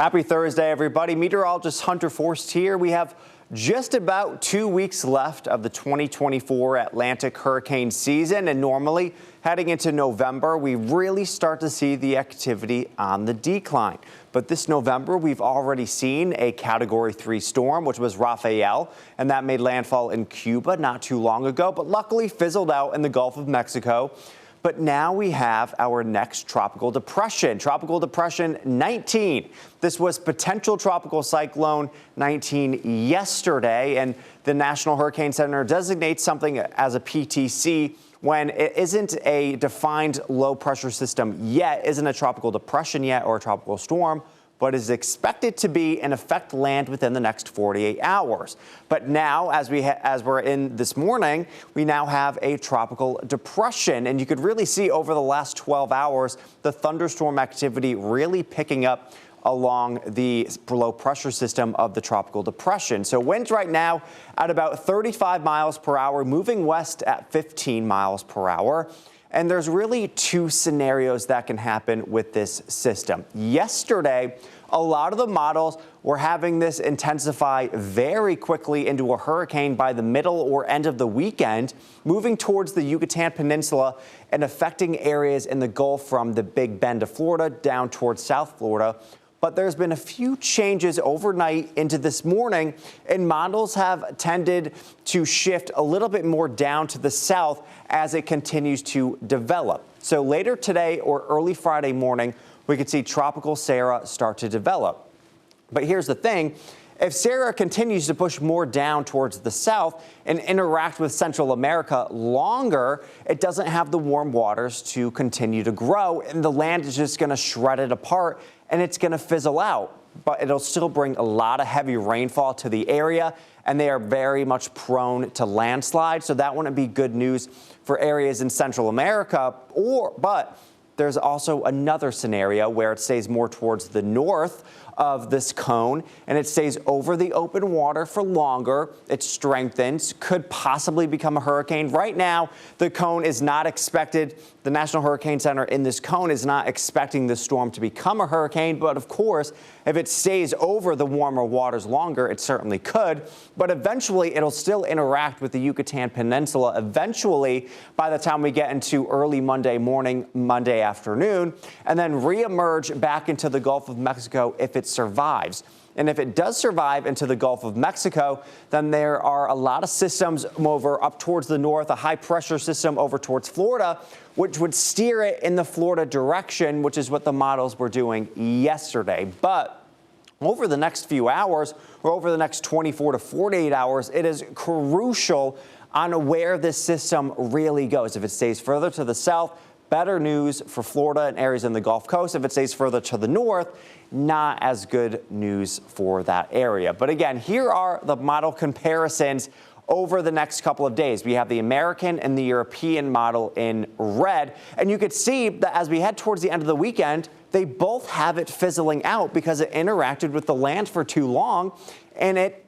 Happy Thursday, everybody. Meteorologist Hunter Forst here. We have just about 2 weeks left of the 2024 Atlantic hurricane season, and normally heading into November, we really start to see the activity on the decline. But this November, we've already seen a Category 3 storm, which was Rafael, and that made landfall in Cuba not too long ago, but luckily fizzled out in the Gulf of Mexico. But now we have our next tropical depression, Tropical Depression 19. This was potential tropical cyclone 19 yesterday, and the National Hurricane Center designates something as a PTC when it isn't a defined low pressure system yet, isn't a tropical depression yet or a tropical storm, but is expected to be in effect land within the next 48 hours. But now, as we're in this morning, we now have a tropical depression, and you could really see over the last 12 hours the thunderstorm activity really picking up along the low pressure system of the tropical depression. So winds right now at about 35 miles per hour, moving west at 15 miles per hour. And there's really two scenarios that can happen with this system. Yesterday, a lot of the models were having this intensify very quickly into a hurricane by the middle or end of the weekend, moving towards the Yucatan Peninsula and affecting areas in the Gulf from the Big Bend of Florida down towards South Florida. But there's been a few changes overnight into this morning, and models have tended to shift a little bit more down to the south as it continues to develop. So later today or early Friday morning, we could see Tropical Sara start to develop. But here's the thing. If Sara continues to push more down towards the south and interact with Central America longer, it doesn't have the warm waters to continue to grow, and the land is just going to shred it apart and it's going to fizzle out. But it'll still bring a lot of heavy rainfall to the area, and they are very much prone to landslides. So that wouldn't be good news for areas in Central America. But there's also another scenario where it stays more towards the north of this cone, and it stays over the open water for longer. It strengthens, could possibly become a hurricane. Right now, the cone is not expected. The National Hurricane Center in this cone is not expecting the storm to become a hurricane. But of course, if it stays over the warmer waters longer, it certainly could. But eventually, it'll still interact with the Yucatan Peninsula. Eventually, by the time we get into early Monday morning, Monday afternoon, and then reemerge back into the Gulf of Mexico if it survives. And if it does survive into the Gulf of Mexico, then there are a lot of systems over up towards the north, a high pressure system over towards Florida, which would steer it in the Florida direction, which is what the models were doing yesterday. But over the next few hours, or over the next 24 to 48 hours, it is crucial on where this system really goes. If it stays further to the south, better news for Florida and areas in the Gulf Coast. If it stays further to the north, not as good news for that area. But again, here are the model comparisons over the next couple of days. We have the American and the European model in red, and you could see that as we head towards the end of the weekend, they both have it fizzling out because it interacted with the land for too long and it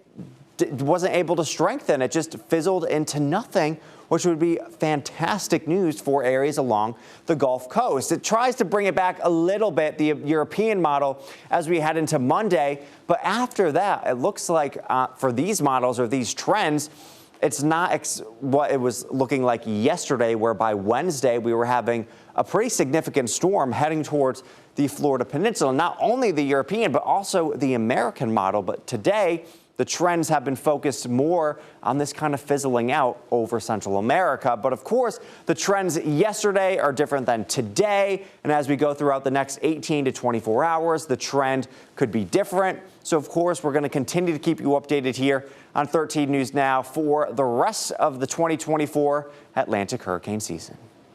wasn't able to strengthen. It just fizzled into nothing, which would be fantastic news for areas along the Gulf Coast. It tries to bring it back a little bit, the European model, as we head into Monday. But after that, it looks like for these models or these trends, it's not what it was looking like yesterday, where by Wednesday we were having a pretty significant storm heading towards the Florida Peninsula. Not only the European, but also the American model. But today, the trends have been focused more on this kind of fizzling out over Central America. But of course, the trends yesterday are different than today. And as we go throughout the next 18 to 24 hours, the trend could be different. So of course, we're going to continue to keep you updated here on 13 News Now for the rest of the 2024 Atlantic hurricane season.